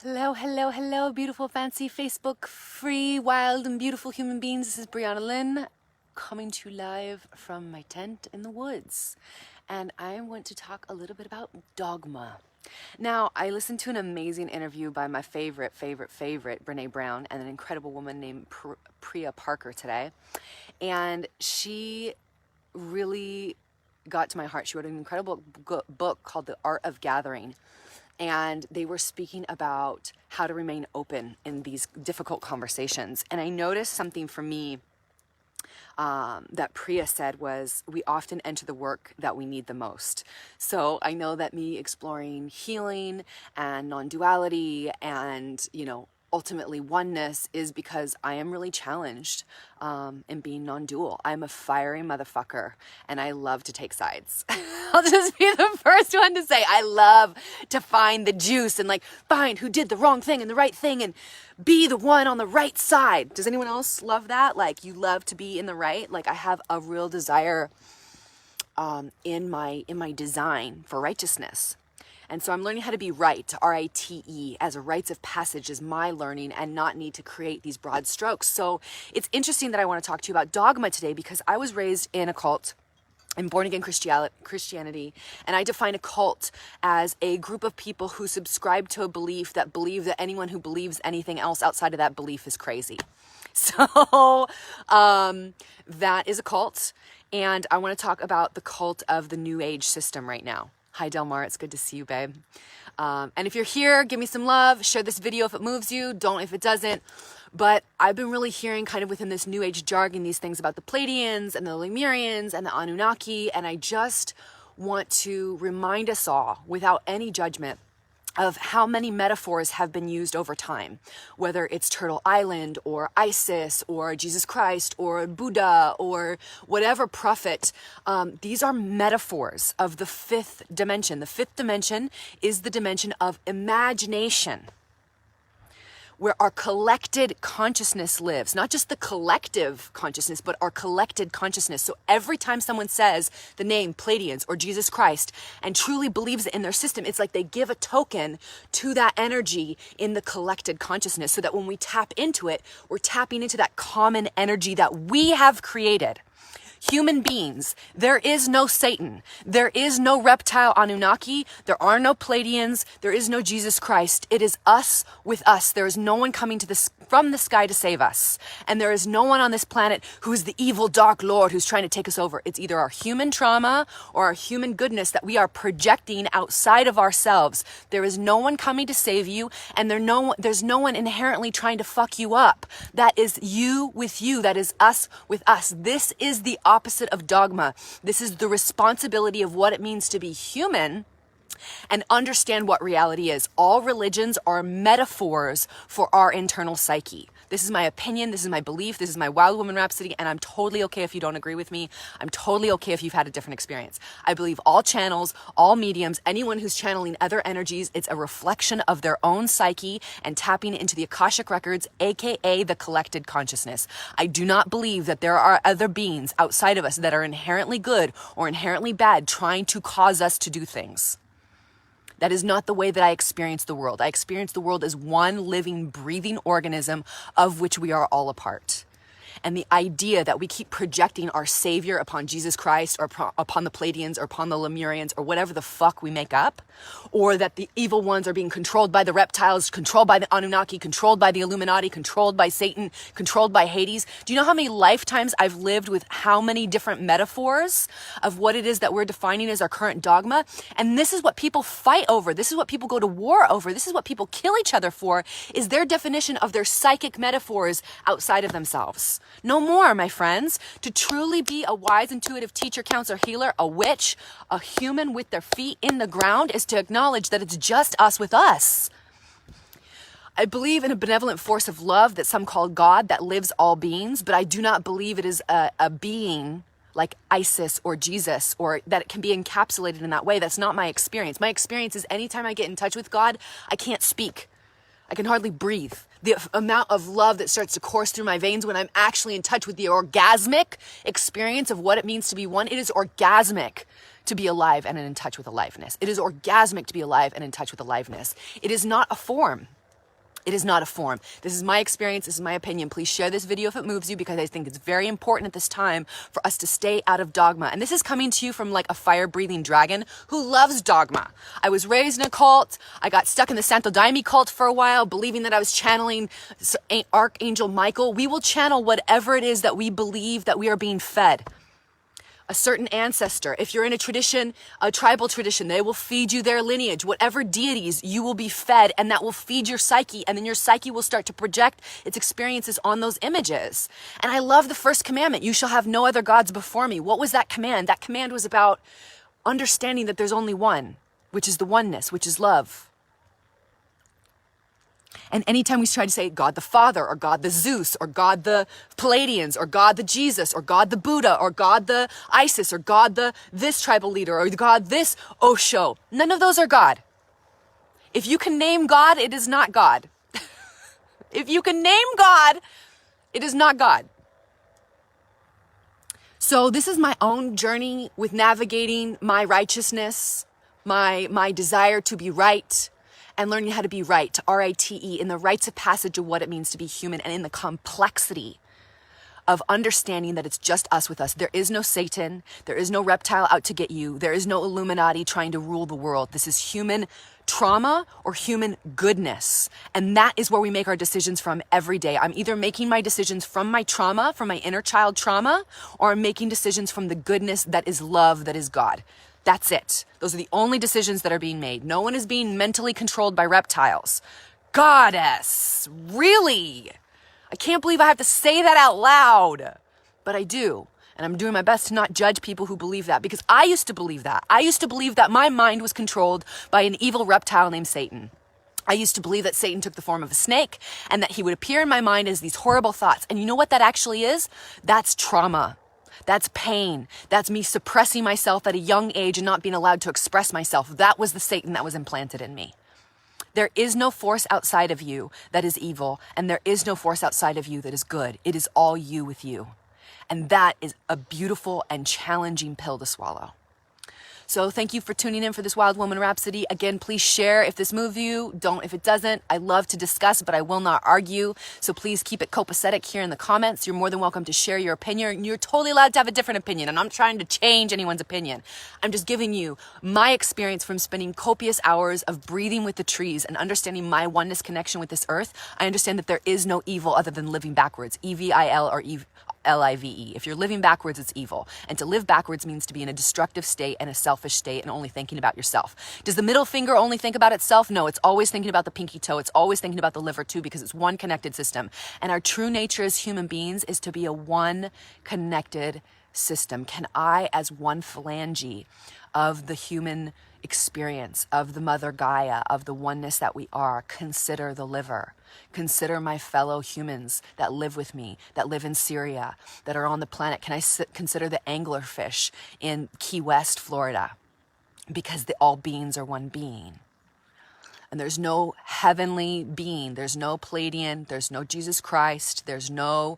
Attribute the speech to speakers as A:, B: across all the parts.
A: Hello, hello, hello, beautiful, fancy, Facebook, free, wild, and beautiful human beings. This is Brianna Lynn coming to you live from my tent in the woods. And I want to talk a little bit about dogma. Now, I listened to an amazing interview by my favorite, Brene Brown, and an incredible woman named Priya Parker today. And she really got to my heart. She wrote an incredible book called The Art of Gathering. And they were speaking about how to remain open in these difficult conversations. And I noticed something for me that Priya said was, we often enter the work that we need the most. So I know that me exploring healing and non-duality and, ultimately oneness is because I am really challenged in being non-dual. I'm a fiery motherfucker and I love to take sides. I'll just be the first one to say I love to find the juice and find who did the wrong thing and the right thing and be the one on the right side. Does anyone else love that? You love to be in the right? I have a real desire in my design for righteousness. And so I'm learning how to be right, R-I-T-E, as a rites of passage is my learning and not need to create these broad strokes. So it's interesting that I want to talk to you about dogma today because I was raised in a cult, in born-again Christianity, and I define a cult as a group of people who subscribe to a belief that anyone who believes anything else outside of that belief is crazy. So that is a cult, and I want to talk about the cult of the New Age system right now. Hi, Delmar. It's good to see you, babe. And if you're here, give me some love. Share this video if it moves you. Don't if it doesn't. But I've been really hearing kind of within this New Age jargon these things about the Pleiadians and the Lemurians and the Anunnaki. And I just want to remind us all, without any judgment, of how many metaphors have been used over time, whether it's Turtle Island or Isis or Jesus Christ or Buddha or whatever prophet. These are metaphors of the fifth dimension. The fifth dimension is the dimension of imagination, where our collected consciousness lives, not just the collective consciousness, but our collected consciousness. So every time someone says the name Pleiadians or Jesus Christ and truly believes it in their system, it's like they give a token to that energy in the collected consciousness so that when we tap into it, we're tapping into that common energy that we have created. Human beings, there is no Satan, there is no reptile Anunnaki, there are no Pleiadians, there is no Jesus Christ. It is us with us. There is no one coming from the sky to save us. And there is no one on this planet who is the evil dark lord who's trying to take us over. It's either our human trauma or our human goodness that we are projecting outside of ourselves. There is no one coming to save you, and there's no one inherently trying to fuck you up. That is you with you. That is us with us. This is the opposite of dogma. This is the responsibility of what it means to be human and understand what reality is. All religions are metaphors for our internal psyche. This is my opinion, this is my belief, this is my Wild Woman Rhapsody, and I'm totally okay if you don't agree with me. I'm totally okay if you've had a different experience. I believe all channels, all mediums, anyone who's channeling other energies, it's a reflection of their own psyche and tapping into the Akashic Records, aka the collected consciousness. I do not believe that there are other beings outside of us that are inherently good or inherently bad trying to cause us to do things. That is not the way that I experience the world. I experience the world as one living, breathing organism of which we are all a part. And the idea that we keep projecting our savior upon Jesus Christ or upon the Pleiadians or upon the Lemurians or whatever the fuck we make up, or that the evil ones are being controlled by the reptiles, controlled by the Anunnaki, controlled by the Illuminati, controlled by Satan, controlled by Hades. Do you know how many lifetimes I've lived with how many different metaphors of what it is that we're defining as our current dogma? And this is what people fight over. This is what people go to war over. This is what people kill each other for, is their definition of their psychic metaphors outside of themselves. No more, my friends. To truly be a wise, intuitive teacher, counselor, healer, a witch, a human with their feet in the ground is to acknowledge that it's just us with us. I believe in a benevolent force of love that some call God that lives all beings, but I do not believe it is a being like Isis or Jesus, or that it can be encapsulated in that way. That's not my experience. My experience is anytime I get in touch with God, I can't speak. I can hardly breathe. The amount of love that starts to course through my veins when I'm actually in touch with the orgasmic experience of what it means to be one. It is orgasmic to be alive and in touch with aliveness. It is orgasmic to be alive and in touch with aliveness. It is not a form. It is not a form. This is my experience. This is my opinion. Please share this video if it moves you, because I think it's very important at this time for us to stay out of dogma. And this is coming to you from like a fire-breathing dragon who loves dogma. I was raised in a cult. I got stuck in the Santo Daime cult for a while, believing that I was channeling Archangel Michael. We will channel whatever it is that we believe that we are being fed. A certain ancestor. If you're in a tradition, a tribal tradition, they will feed you their lineage. Whatever deities, you will be fed, and that will feed your psyche, and then your psyche will start to project its experiences on those images. And I love the first commandment, you shall have no other gods before me. What was that command? That command was about understanding that there's only one, which is the oneness, which is love. And anytime we try to say God the Father, or God the Zeus, or God the Palladians, or God the Jesus, or God the Buddha, or God the Isis, or God the this tribal leader, or God this Osho, none of those are God. If you can name God, it is not God. If you can name God, it is not God. So this is my own journey with navigating my righteousness, my desire to be right, and learning how to be right, R-I-T-E, in the rites of passage of what it means to be human, and in the complexity of understanding that it's just us with us. There is no Satan. There is no reptile out to get you. There is no Illuminati trying to rule the world. This is human trauma or human goodness. And that is where we make our decisions from every day. I'm either making my decisions from my trauma, from my inner child trauma, or I'm making decisions from the goodness that is love, that is God. That's it. Those are the only decisions that are being made. No one is being mentally controlled by reptiles. Goddess, really? I can't believe I have to say that out loud, but I do. And I'm doing my best to not judge people who believe that, because I used to believe that. I used to believe that my mind was controlled by an evil reptile named Satan. I used to believe that Satan took the form of a snake and that he would appear in my mind as these horrible thoughts. And you know what that actually is? That's trauma. That's pain. That's me suppressing myself at a young age and not being allowed to express myself. That was the Satan that was implanted in me. There is no force outside of you that is evil, and there is no force outside of you that is good. It is all you with you. And that is a beautiful and challenging pill to swallow. So thank you for tuning in for this Wild Woman Rhapsody. Again, please share if this moves you. Don't if it doesn't. I love to discuss, but I will not argue. So please keep it copacetic here in the comments. You're more than welcome to share your opinion. You're totally allowed to have a different opinion, and I'm trying to change anyone's opinion. I'm just giving you my experience from spending copious hours of breathing with the trees and understanding my oneness connection with this earth. I understand that there is no evil other than living backwards. E-V-I-L or L-I-V-E. If you're living backwards, it's evil. And to live backwards means to be in a destructive state and a selfish state and only thinking about yourself. Does the middle finger only think about itself? No, it's always thinking about the pinky toe. It's always thinking about the liver too, because it's one connected system. And our true nature as human beings is to be a one connected system. Can I, as one phalange of the human experience, of the Mother Gaia, of the oneness that we are, consider the liver? Consider my fellow humans that live with me, that live in Syria, that are on the planet. Can I consider the anglerfish in Key West, Florida? Because all beings are one being. And there's no heavenly being. There's no Palladian. There's no Jesus Christ. There's no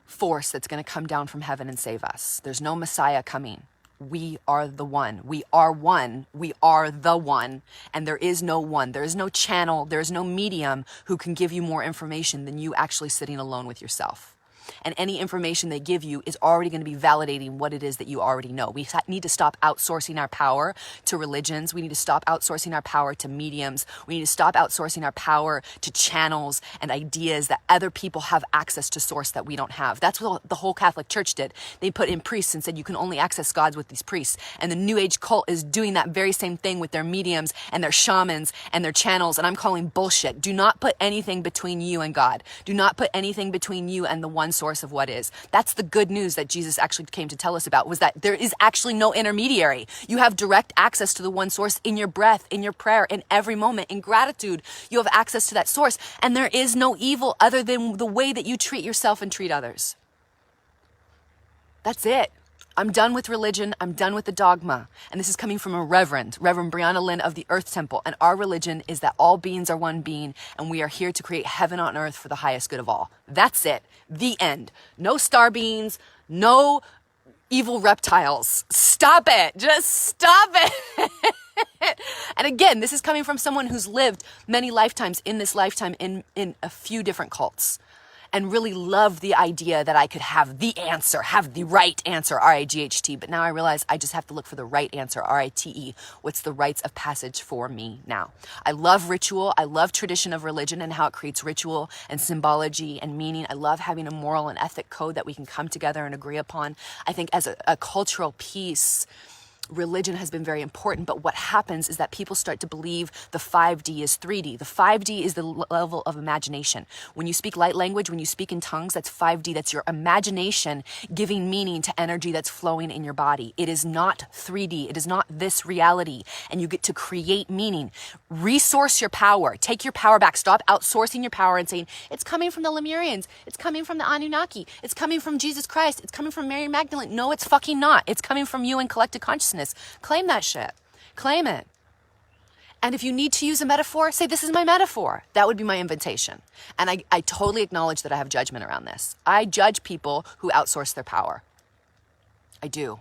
A: force that's going to come down from heaven and save us. There's no Messiah coming. We are the one. We are one. We are the one. And there is no one. There is no channel. There is no medium who can give you more information than you actually sitting alone with yourself. And any information they give you is already going to be validating what it is that you already know. We need to stop outsourcing our power to religions. We need to stop outsourcing our power to mediums. We need to stop outsourcing our power to channels and ideas that other people have access to source that we don't have. That's what the whole Catholic Church did. They put in priests and said you can only access gods with these priests. And the New Age cult is doing that very same thing with their mediums and their shamans and their channels. And I'm calling bullshit. Do not put anything between you and God. Do not put anything between you and the one source of what is. That's the good news that Jesus actually came to tell us about, was that there is actually no intermediary. You have direct access to the one source in your breath, in your prayer, in every moment. In gratitude, you have access to that source. And there is no evil other than the way that you treat yourself and treat others. That's it. I'm done with religion. I'm done with the dogma. And this is coming from a Reverend Brianna Lynn of the Earth Temple. And our religion is that all beings are one being, and we are here to create heaven on earth for the highest good of all. That's it. The end. No star beings, no evil reptiles. Stop it. Just stop it. And again, this is coming from someone who's lived many lifetimes in this lifetime in a few different cults, and really loved the idea that I could have the answer, have the right answer, R-I-G-H-T. But now I realize I just have to look for the right answer, R-I-T-E. What's the rites of passage for me now? I love ritual. I love tradition of religion and how it creates ritual and symbology and meaning. I love having a moral and ethic code that we can come together and agree upon. I think as a cultural piece, religion has been very important, but what happens is that people start to believe the 5D is 3D. The 5D is the level of imagination. When you speak light language, when you speak in tongues, that's 5D. That's your imagination giving meaning to energy that's flowing in your body. It is not 3D. It is not this reality. And you get to create meaning. Resource your power. Take your power back. Stop outsourcing your power and saying, it's coming from the Lemurians. It's coming from the Anunnaki. It's coming from Jesus Christ. It's coming from Mary Magdalene. No, it's fucking not. It's coming from you and collective consciousness. Claim that shit. Claim it. And if you need to use a metaphor, say, this is my metaphor. That would be my invitation. And I totally acknowledge that I have judgment around this. I judge people who outsource their power. I do.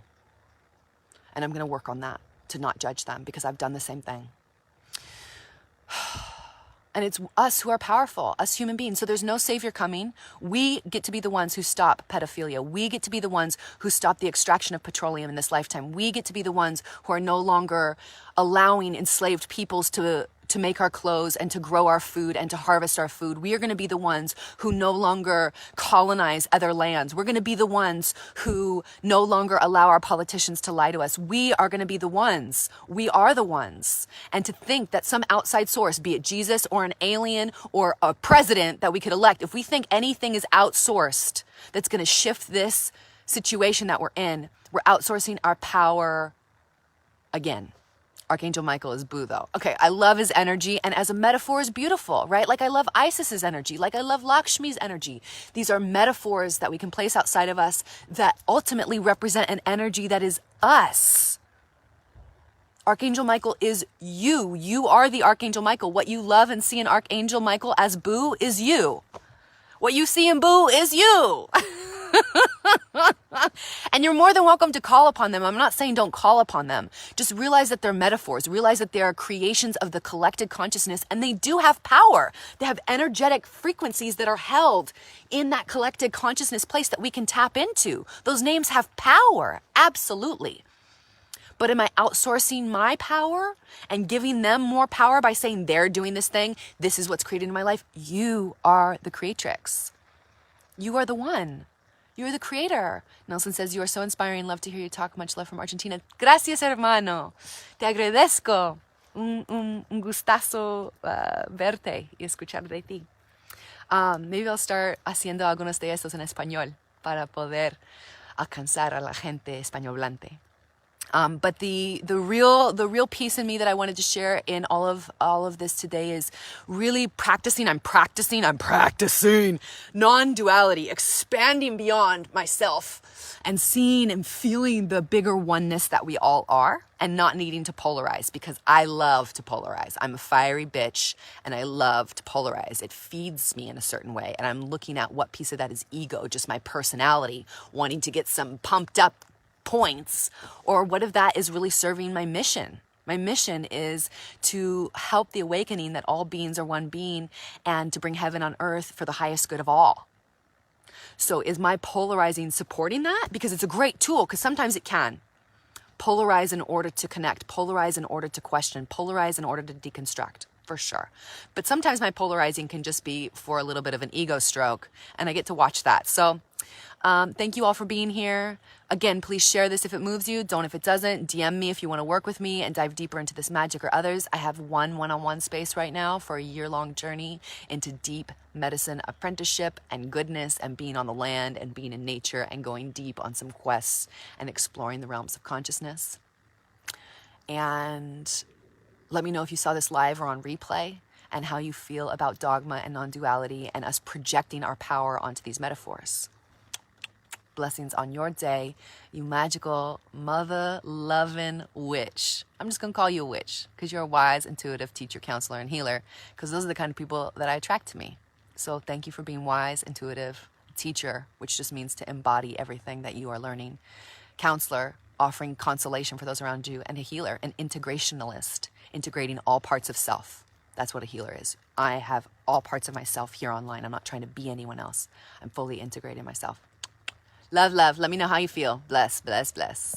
A: And I'm going to work on that, to not judge them, because I've done the same thing. And it's us who are powerful, us human beings. So there's no savior coming. We get to be the ones who stop pedophilia. We get to be the ones who stop the extraction of petroleum in this lifetime. We get to be the ones who are no longer allowing enslaved peoples to make our clothes and to grow our food and to harvest our food. We are going to be the ones who no longer colonize other lands. We're going to be the ones who no longer allow our politicians to lie to us. We are going to be the ones. We are the ones. And to think that some outside source, be it Jesus or an alien or a president that we could elect, if we think anything is outsourced that's going to shift this situation that we're in, we're outsourcing our power again. Archangel Michael is boo though. Okay, I love his energy, and as a metaphor is beautiful, right? Like I love Isis's energy, like I love Lakshmi's energy. These are metaphors that we can place outside of us that ultimately represent an energy that is us. Archangel Michael is you. You are the Archangel Michael. What you love and see in Archangel Michael as boo is you. What you see in boo is you. And you're more than welcome to call upon them. I'm not saying don't call upon them. Just realize that they're metaphors. Realize that they are creations of the collected consciousness, and they do have power. They have energetic frequencies that are held in that collected consciousness place that we can tap into. Those names have power, absolutely. But am I outsourcing my power and giving them more power by saying they're doing this thing? This is what's created in my life. You are the creatrix. You are the one. You're the creator. Nelson says, you are so inspiring. Love to hear you talk. Much love from Argentina. Gracias, hermano. Te agradezco. Un gustazo verte y escuchar de ti. Maybe I'll start haciendo algunos de estos en español para poder alcanzar a la gente españolante. But the real piece in me that I wanted to share in all of this today is really practicing. I'm practicing non-duality, expanding beyond myself and seeing and feeling the bigger oneness that we all are, and not needing to polarize, because I love to polarize. I'm a fiery bitch and I love to polarize. It feeds me in a certain way. And I'm looking at what piece of that is ego, just my personality, wanting to get some pumped up points, or what if that is really serving my mission? My mission is to help the awakening that all beings are one being and to bring heaven on earth for the highest good of all. So is my polarizing supporting that? Because it's a great tool, because sometimes it can. Polarize in order to connect, polarize in order to question, polarize in order to deconstruct, for sure. But sometimes my polarizing can just be for a little bit of an ego stroke, and I get to watch that. So thank you all for being here. Again, please share this if it moves you. Don't if it doesn't. DM me if you want to work with me and dive deeper into this magic or others. I have one-on-one space right now for a year-long journey into deep medicine apprenticeship and goodness and being on the land and being in nature and going deep on some quests and exploring the realms of consciousness. And let me know if you saw this live or on replay and how you feel about dogma and non-duality and us projecting our power onto these metaphors. Blessings on your day, you magical, mother-loving witch. I'm just going to call you a witch because you're a wise, intuitive teacher, counselor, and healer, because those are the kind of people that I attract to me. So thank you for being wise, intuitive, teacher, which just means to embody everything that you are learning, counselor, offering consolation for those around you, and a healer, an integrationalist, integrating all parts of self. That's what a healer is. I have all parts of myself here online. I'm not trying to be anyone else. I'm fully integrating myself. Love, love. Let me know how you feel. Bless, bless, bless.